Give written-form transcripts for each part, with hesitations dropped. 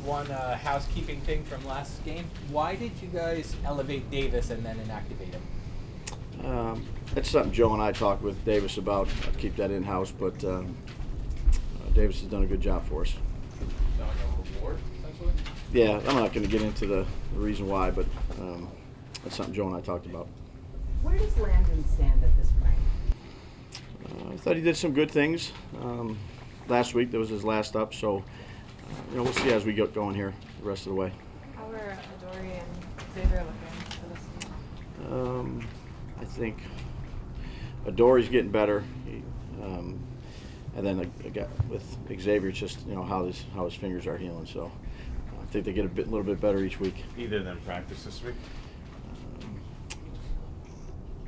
one housekeeping thing from last game. Why did you guys elevate Davis and then inactivate him? That's something Joe and I talked with Davis about. I'd keep that in-house, but Davis has done a good job for us. Is that like a reward, essentially? Yeah, I'm not going to get into the reason why, but that's something Joe and I talked about. Where does Landon stand at this point? I thought he did some good things. Last week, that was his last up, so we'll see as we get going here the rest of the way. How are Adoree and Xavier looking for this game? I think Adoree's getting better, and then with Xavier, it's just how his fingers are healing. So I think they get a little bit better each week. Either of them practice this week?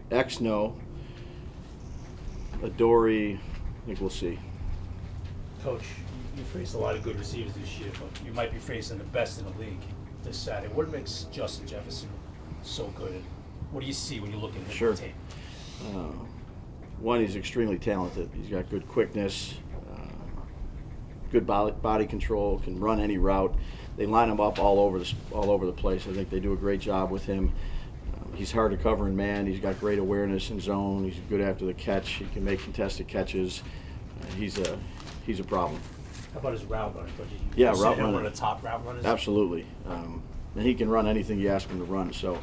X no. Adoree, I think we'll see. Coach, you faced a lot of good receivers this year, but you might be facing the best in the league this Saturday. What makes Justin Jefferson so good? What do you see when you look at him Sure. on tape? One, he's extremely talented. He's got good quickness, good body control, can run any route. They line him up all over the place. I think they do a great job with him. He's hard to cover in man. He's got great awareness in zone. He's good after the catch. He can make contested catches. He's a problem. How about his route running? Yeah, route route running. One of the top route runners. Absolutely, and he can run anything you ask him to run. So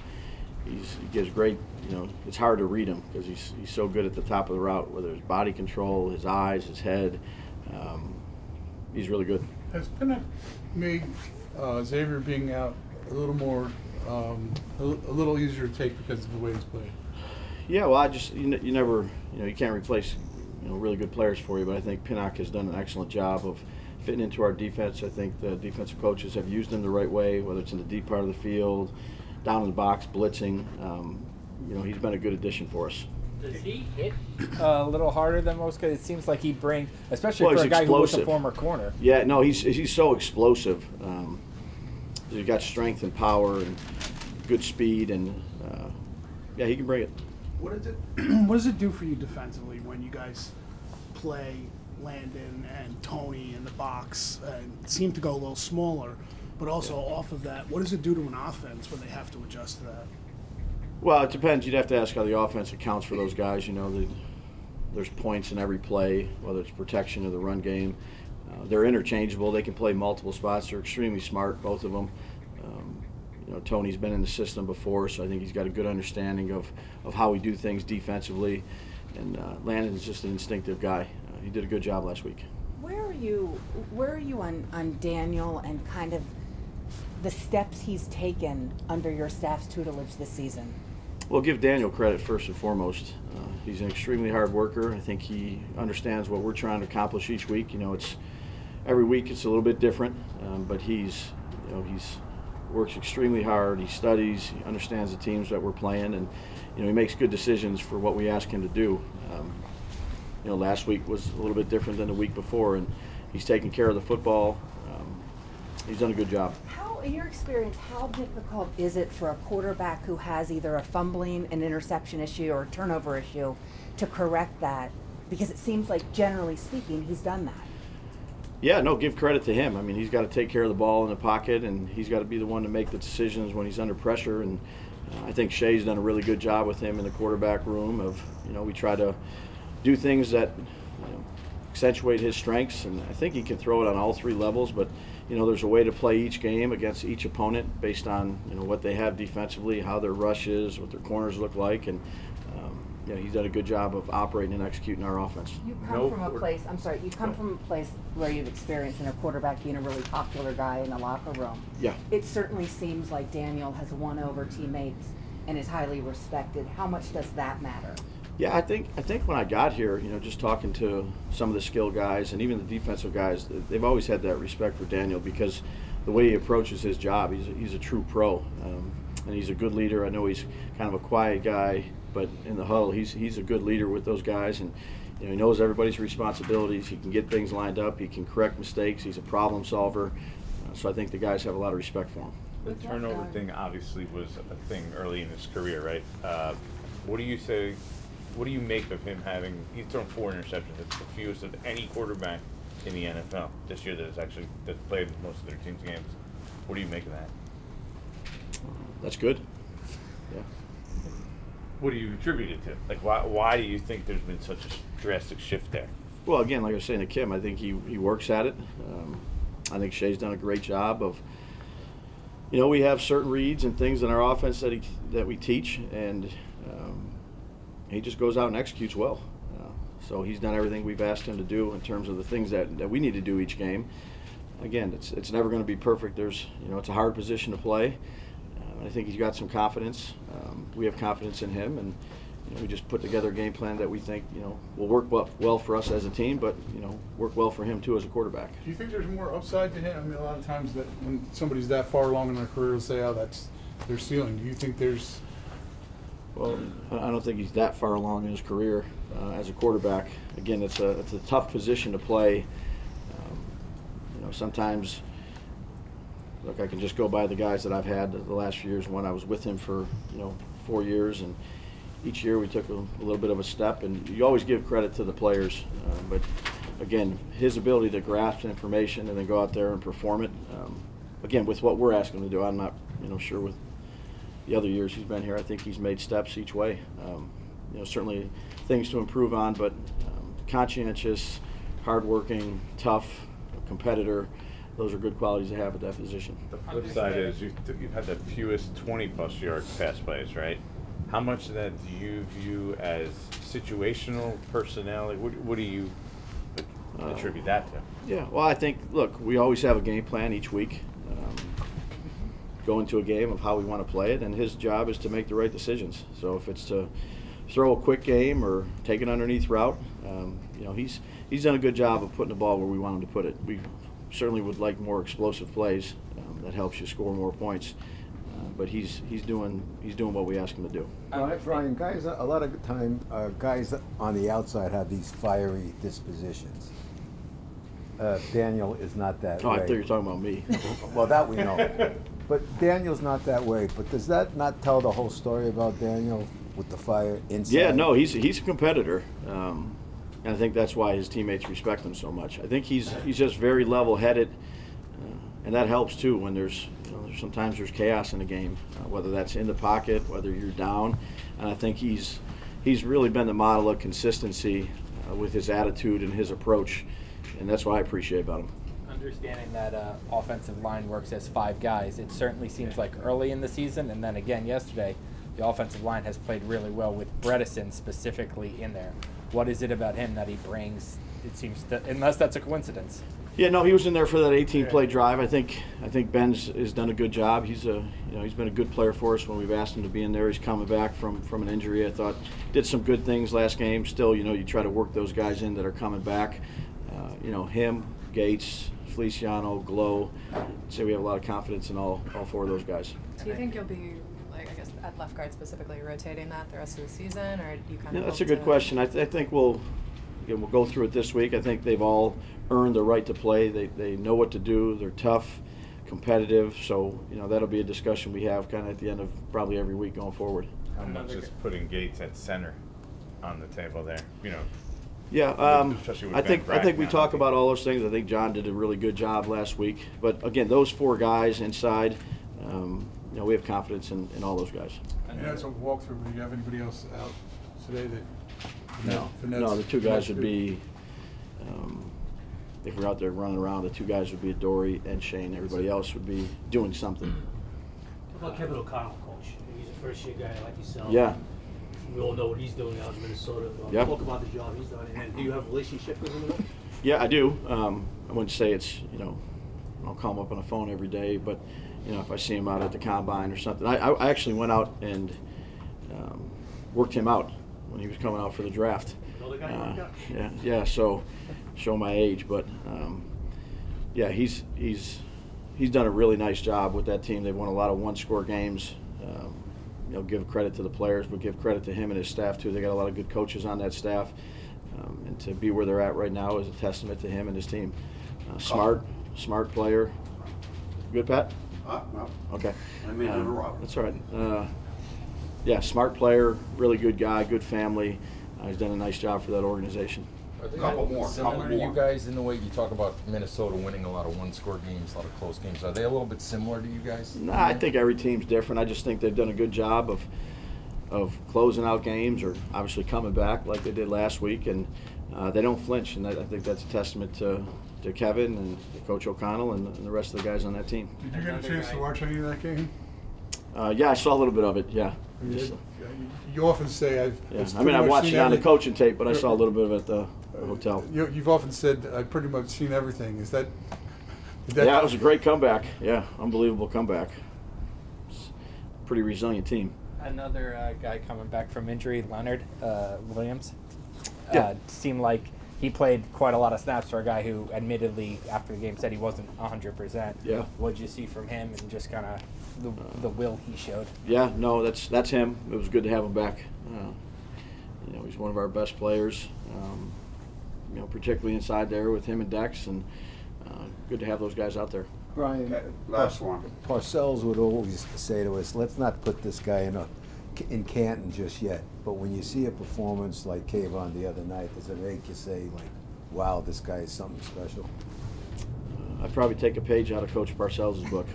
he gives great. It's hard to read him because he's so good at the top of the route, whether it's body control, his eyes, his head. He's really good. Has Pinnock made Xavier being out a little more, a little easier to take because of the way he's played? Yeah, well, you never, you can't replace, really good players for you, but I think Pinnock has done an excellent job of fitting into our defense. I think the defensive coaches have used him the right way, whether it's in the deep part of the field, down in the box, blitzing. He's been a good addition for us. Does he hit a little harder than most? Because it seems like he brings, especially for a guy explosive. who was a former corner. Yeah, no, he's so explosive. He's got strength and power and good speed, and yeah, he can bring it. What does it do for you defensively when you guys play Landon and Tony in the box and seem to go a little smaller, but also off of that, what does it do to an offense when they have to adjust to that? Well, it depends. You'd have to ask how the offense accounts for those guys. There's points in every play, whether it's protection or the run game. They're interchangeable. They can play multiple spots. They're extremely smart, both of them. Tony's been in the system before, so I think he's got a good understanding of how we do things defensively. And Landon's just an instinctive guy. He did a good job last week. Where are you on Daniel and kind of the steps he's taken under your staff's tutelage this season? Well, give Daniel credit first and foremost. He's an extremely hard worker. I think he understands what we're trying to accomplish each week. It's every week it's a little bit different, but he's works extremely hard. He studies. He understands the teams that we're playing, and he makes good decisions for what we ask him to do. Last week was a little bit different than the week before, and he's taking care of the football. He's done a good job. In your experience, how difficult is it for a quarterback who has either a fumbling, an interception issue, or a turnover issue to correct that? Because it seems like, generally speaking, he's done that. Yeah, no, give credit to him. I mean, he's got to take care of the ball in the pocket, and he's got to be the one to make the decisions when he's under pressure. And I think Shea's done a really good job with him in the quarterback room of, we try to do things that accentuate his strengths, and I think he can throw it on all three levels, but there's a way to play each game against each opponent based on what they have defensively, how their rush is, what their corners look like, and he's done a good job of operating and executing our offense. You come from a place. I'm sorry. You come from a place where you've experienced in a quarterback being a really popular guy in the locker room. Yeah. It certainly seems like Daniel has won over teammates and is highly respected. How much does that matter? Yeah, I think when I got here, just talking to some of the skill guys and even the defensive guys, they've always had that respect for Daniel because the way he approaches his job, he's a true pro, and he's a good leader. I know he's kind of a quiet guy, but in the huddle, he's a good leader with those guys, and he knows everybody's responsibilities. He can get things lined up. He can correct mistakes. He's a problem solver. So I think the guys have a lot of respect for him. The turnover thing obviously was a thing early in his career, right? What do you say? What do you make of him having? He's thrown 4 interceptions. It's the fewest of any quarterback in the NFL this year that's played most of their team's games. What do you make of that? That's good. Yeah. What do you attribute it to? Like, why do you think there's been such a drastic shift there? Well, again, like I was saying to Kim, I think he works at it. I think Shea's done a great job of, we have certain reads and things in our offense that we teach, and he just goes out and executes well. So he's done everything we've asked him to do in terms of the things that we need to do each game. Again, it's never going to be perfect. There's, it's a hard position to play. I think he's got some confidence. We have confidence in him, and we just put together a game plan that we think will work well for us as a team, but work well for him too as a quarterback. Do you think there's more upside to him? I mean, a lot of times that when somebody's that far along in their career, they'll say, "Oh, that's their ceiling." Do you think there's? Well, I don't think he's that far along in his career as a quarterback. Again, it's a tough position to play. Sometimes, look, I can just go by the guys that I've had the last few years. When I was with him for 4 years, and each year we took a little bit of a step. And you always give credit to the players, but again, his ability to grasp information and then go out there and perform it. Again, with what we're asking him to do, I'm not sure with the other years he's been here. I think he's made steps each way. Certainly things to improve on, but conscientious, hardworking, tough, competitor. Those are good qualities to have at that position. The flip side is you've had the fewest 20-plus yard pass plays, right? How much of that do you view as situational, personality? What do you attribute that to? Yeah, well, I think, look, we always have a game plan each week. Go into a game of how we want to play it, and his job is to make the right decisions. So if it's to throw a quick game or take an underneath route, he's done a good job of putting the ball where we want him to put it. We certainly would like more explosive plays that helps you score more points, but he's doing what we ask him to do. Brian, guys, a lot of time guys on the outside have these fiery dispositions. Daniel is not that way. I thought you were talking about me. Well, that we know. But Daniel's not that way. But does that not tell the whole story about Daniel with the fire inside? Yeah, no, he's a competitor, and I think that's why his teammates respect him so much. I think he's just very level-headed, and that helps too when there's sometimes there's chaos in a game, whether that's in the pocket, whether you're down, and I think he's really been the model of consistency with his attitude and his approach, and that's what I appreciate about him. Understanding that offensive line works as 5 guys, it certainly seems like early in the season, and then again yesterday, the offensive line has played really well with Bredesen specifically in there. What is it about him that he brings? It seems that, unless that's a coincidence. Yeah, no, he was in there for that 18-play drive. I think Ben's has done a good job. He's been a good player for us when we've asked him to be in there. He's coming back from an injury. I thought did some good things last game. Still, you try to work those guys in that are coming back. Him, Gates, Feliciano, Glow. I'd say we have a lot of confidence in all 4 of those guys. Do you think you'll be, at left guard specifically, rotating that the rest of the season, or do you kind of? Yeah, that's a good question. I think we'll go through it this week. I think they've all earned the right to play. They know what to do. They're tough, competitive. So that'll be a discussion we have kind of at the end of probably every week going forward. How much is putting Gates at center on the table there? Yeah, especially with I think we now. talk about all those things. I think John did a really good job last week. But again, those 4 guys inside, we have confidence in all those guys. And that's a walkthrough. Do you have anybody else out today that? No, the 2 guys would be. If we're out there running around, the 2 guys would be Dory and Shane. Everybody else would be doing something. What about Kevin O'Connell, coach? He's a first-year guy like yourself. Yeah. We all know what he's doing out in Minnesota. Yep. Talk about the job he's done. And do you have a relationship with him at all? Yeah, I do. I wouldn't say it's, I'll call him up on the phone every day, but, if I see him out at the combine or something. I actually went out and worked him out when he was coming out for the draft. Another guy you worked out? Yeah, so show my age, but yeah, he's done a really nice job with that team. They've won a lot of one-score games. Give credit to the players, but give credit to him and his staff too. They got a lot of good coaches on that staff, and to be where they're at right now is a testament to him and his team. Smart player. Good, Pat? No. Okay. I may have interrupted. That's all right. Yeah, smart player, really good guy, good family. He's done a nice job for that organization. Are they Couple more, similar couple to you more. guys in the way you talk about Minnesota winning a lot of one-score games, a lot of close games? Are they a little bit similar to you guys? No, I think every team's different. I just think they've done a good job of closing out games, or obviously coming back like they did last week, and they don't flinch. And I think that's a testament to Kevin and Coach O'Connell and the rest of the guys on that team. Did you get a chance to watch any of that game? Yeah, I saw a little bit of it. Yeah. Just, You often say I've. yeah. it's I mean, pretty I much watched seen it on the every- coaching tape, but I saw a little bit of it at the hotel. You've often said I've pretty much seen everything. Is that? Yeah, it was a great comeback. Yeah, unbelievable comeback. It's a pretty resilient team. Another guy coming back from injury, Leonard Williams. Yeah. Seemed like he played quite a lot of snaps for a guy who admittedly after the game said he wasn't 100%. Yeah. What did you see from him and just kind of the will he showed? Yeah, no, that's him. It was good to have him back. He's one of our best players. Particularly inside there with him and Dex, and good to have those guys out there. Brian, Okay, last one. Parcells would always say to us, let's not put this guy in Canton just yet. But when you see a performance like Kayvon the other night, does it make you say, like, wow, this guy is something special? I'd probably take a page out of Coach Parcells' book.